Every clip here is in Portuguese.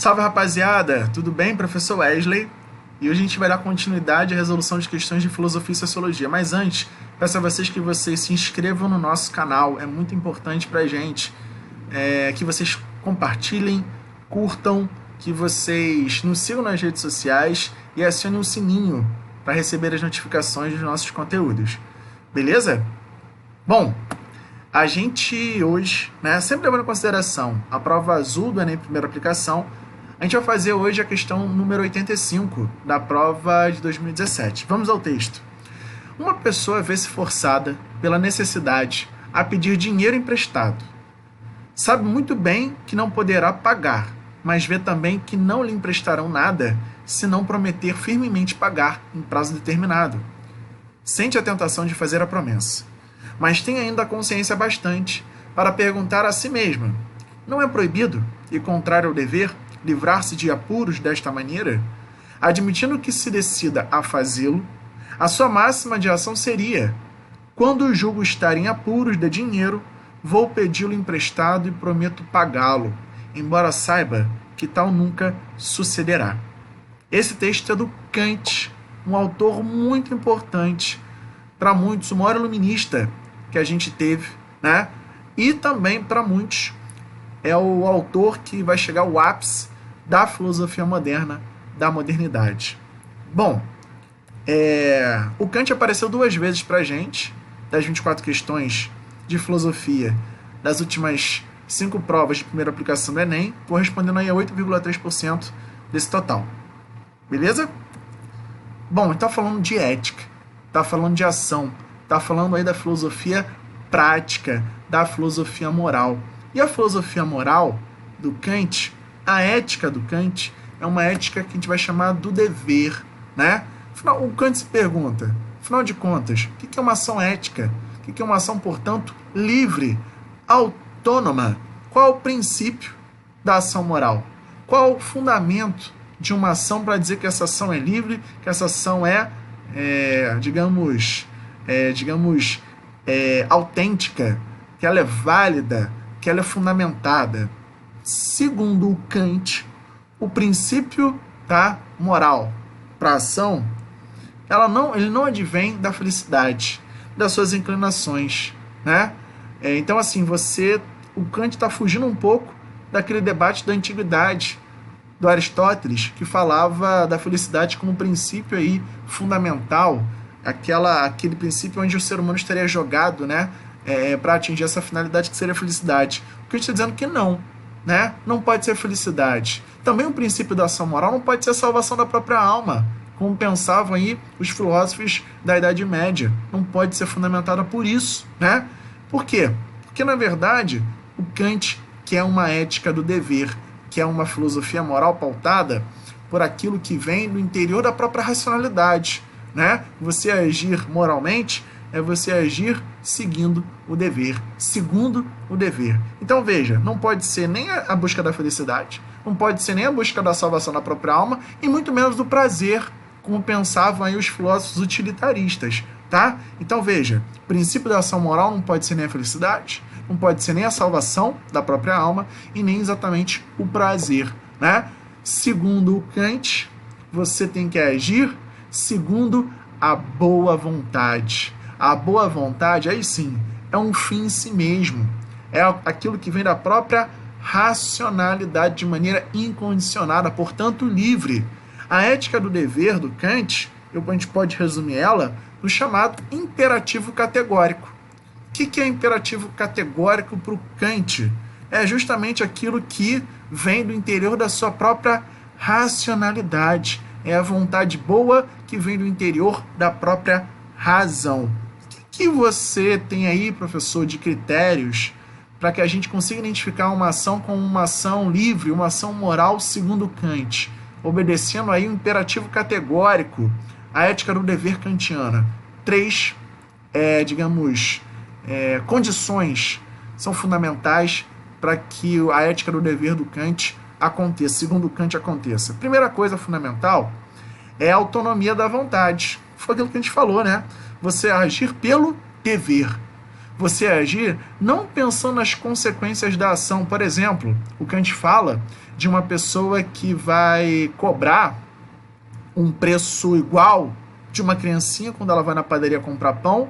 Salve, rapaziada! Tudo bem? Professor Wesley. E hoje a gente vai dar continuidade à resolução de questões de filosofia e sociologia. Mas antes, peço a vocês que vocês se inscrevam no nosso canal. É muito importante pra gente que vocês compartilhem, curtam, que vocês nos sigam nas redes sociais e acionem o sininho para receber as notificações dos nossos conteúdos. Beleza? Bom, a gente hoje, sempre levando em consideração a prova azul do Enem Primeira Aplicação, a gente vai fazer hoje a questão número 85 da prova de 2017. Vamos ao texto. Uma pessoa vê-se forçada pela necessidade a pedir dinheiro emprestado. Sabe muito bem que não poderá pagar, mas vê também que não lhe emprestarão nada se não prometer firmemente pagar em prazo determinado. Sente a tentação de fazer a promessa, mas tem ainda a consciência bastante para perguntar a si mesma: não é proibido, e contrário ao dever, livrar-se de apuros desta maneira? Admitindo que se decida a fazê-lo, a sua máxima de ação seria: quando julgo estar em apuros de dinheiro, vou pedi-lo emprestado e prometo pagá-lo, embora saiba que tal nunca sucederá. Esse texto é do Kant, um autor muito importante para muitos, o maior iluminista que a gente teve, E também para muitos é o autor que vai chegar ao ápice da filosofia moderna, da modernidade. Bom, o Kant apareceu 2 vezes para a gente, das 24 questões de filosofia das últimas 5 provas de primeira aplicação do Enem, correspondendo aí a 8,3% desse total. Beleza? Bom, está falando de ética, está falando de ação, está falando aí da filosofia prática, da filosofia moral. E a filosofia moral do Kant, a ética do Kant, é uma ética que a gente vai chamar do dever, Afinal, o Kant se pergunta, afinal de contas, o que é uma ação ética? O que é uma ação, portanto, livre, autônoma? Qual é o princípio da ação moral? Qual é o fundamento de uma ação para dizer que essa ação é livre, que essa ação é autêntica, que ela é válida, que ela é fundamentada? Segundo o Kant, o princípio da moral para a ação, ele não advém da felicidade, das suas inclinações, Então, assim, o Kant está fugindo um pouco daquele debate da antiguidade, do Aristóteles, que falava da felicidade como princípio aí fundamental, aquele princípio onde o ser humano estaria jogado, para atingir essa finalidade que seria a felicidade. O Kant está dizendo que não, não pode ser felicidade. Também o princípio da ação moral não pode ser a salvação da própria alma, como pensavam aí os filósofos da Idade Média. Não pode ser fundamentada por isso, Por quê? Porque, na verdade, o Kant quer uma ética do dever, que é uma filosofia moral pautada por aquilo que vem do interior da própria racionalidade, Você agir moralmente é você agir seguindo o dever, segundo o dever. Então, veja, não pode ser nem a busca da felicidade, não pode ser nem a busca da salvação da própria alma, e muito menos do prazer, como pensavam aí os filósofos utilitaristas, Então, veja, o princípio da ação moral não pode ser nem a felicidade, não pode ser nem a salvação da própria alma e nem exatamente o prazer, Segundo o Kant, você tem que agir segundo a boa vontade. A boa vontade, aí sim, é um fim em si mesmo. É aquilo que vem da própria racionalidade de maneira incondicionada, portanto livre. A ética do dever do Kant, a gente pode resumir ela no chamado imperativo categórico. O que é imperativo categórico para o Kant? É justamente aquilo que vem do interior da sua própria racionalidade. É a vontade boa que vem do interior da própria razão. O que você tem aí, professor, de critérios para que a gente consiga identificar uma ação como uma ação livre, uma ação moral segundo Kant, obedecendo aí o imperativo categórico, a ética do dever kantiana? 3, condições são fundamentais para que a ética do dever do Kant aconteça, segundo Kant aconteça. Primeira coisa fundamental é a autonomia da vontade. Foi aquilo que a gente falou, Você agir pelo dever. você agir não pensando nas consequências da ação. Por exemplo, o Kant fala de uma pessoa que vai cobrar um preço igual de uma criancinha quando ela vai na padaria comprar pão,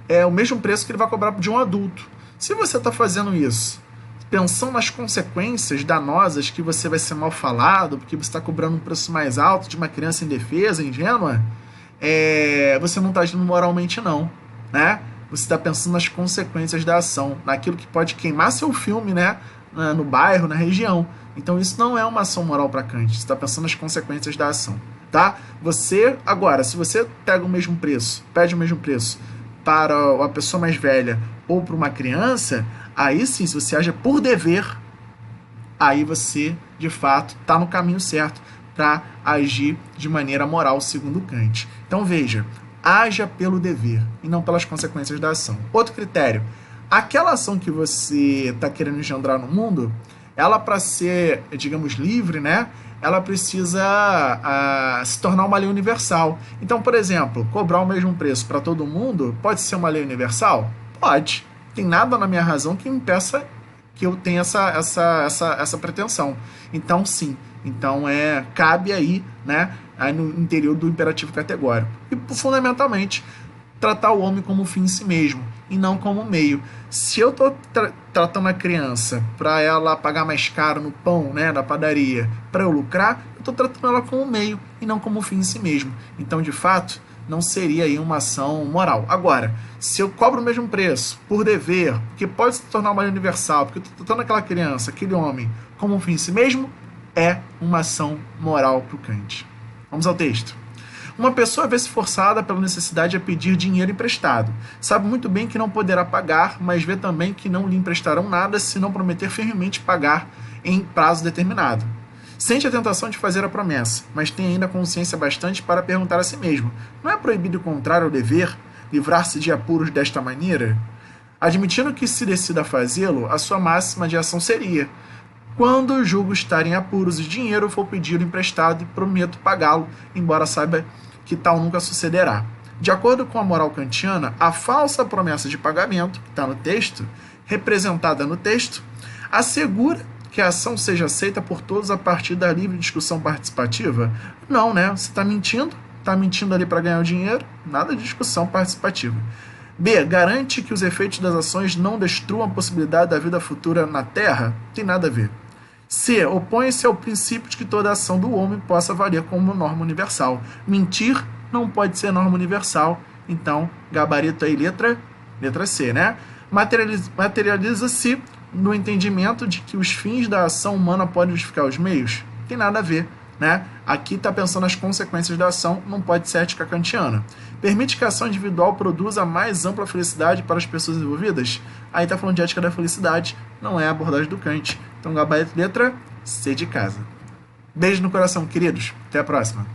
é o mesmo preço que ele vai cobrar de um adulto. Se você está fazendo isso pensando nas consequências danosas, que você vai ser mal falado, porque você está cobrando um preço mais alto de uma criança indefesa, ingênua, você não está agindo moralmente não, né? Você está pensando nas consequências da ação, naquilo que pode queimar seu filme, né? No bairro, na região. Então isso não é uma ação moral para Kant, você está pensando nas consequências da ação, tá? Agora, se você pede o mesmo preço para uma pessoa mais velha ou para uma criança, aí sim, se você age por dever, aí você, de fato, está no caminho certo para agir de maneira moral, segundo Kant. Então, veja, haja pelo dever e não pelas consequências da ação. Outro critério, aquela ação que você está querendo engendrar no mundo, ela, para ser, digamos, livre, né, ela precisa se tornar uma lei universal. Então, por exemplo, cobrar o mesmo preço para todo mundo pode ser uma lei universal? Pode. Tem nada na minha razão que impeça que eu tenha essa pretensão. Então, sim. Então, cabe aí, né, aí no interior do imperativo categórico. E, fundamentalmente, tratar o homem como fim em si mesmo e não como meio. Se eu estou tratando a criança para ela pagar mais caro no pão, né, na padaria, para eu lucrar, eu estou tratando ela como meio e não como fim em si mesmo. Então, de fato, não seria aí uma ação moral. Agora, se eu cobro o mesmo preço por dever, que pode se tornar uma lei universal, porque eu estou tratando aquela criança, aquele homem, como um fim em si mesmo, é uma ação moral para o Kant. Vamos ao texto. Uma pessoa vê-se forçada pela necessidade a pedir dinheiro emprestado. Sabe muito bem que não poderá pagar, mas vê também que não lhe emprestarão nada se não prometer firmemente pagar em prazo determinado. Sente a tentação de fazer a promessa, mas tem ainda consciência bastante para perguntar a si mesmo: não é proibido o contrário ao dever, livrar-se de apuros desta maneira? Admitindo que se decida a fazê-lo, a sua máxima de ação seria: quando julgo estar em apuros e dinheiro, vou pedir emprestado e prometo pagá-lo, embora saiba que tal nunca sucederá. De acordo com a moral kantiana, a falsa promessa de pagamento, que está no texto, representada no texto, assegura que a ação seja aceita por todos a partir da livre discussão participativa? Não, né? Você está mentindo ali para ganhar o dinheiro, nada de discussão participativa. B. Garante que os efeitos das ações não destruam a possibilidade da vida futura na Terra? Tem nada a ver. C. Opõe-se ao princípio de que toda ação do homem possa valer como norma universal. Mentir não pode ser norma universal. Então, gabarito aí, letra C, né? Materializa-se no entendimento de que os fins da ação humana podem justificar os meios? Tem nada a ver, né? Aqui está pensando nas consequências da ação, não pode ser ética kantiana. Permite que a ação individual produza a mais ampla felicidade para as pessoas envolvidas? Aí está falando de ética da felicidade, não é a abordagem do Kant. Então, gabarito letra C de casa. Beijo no coração, queridos. Até a próxima.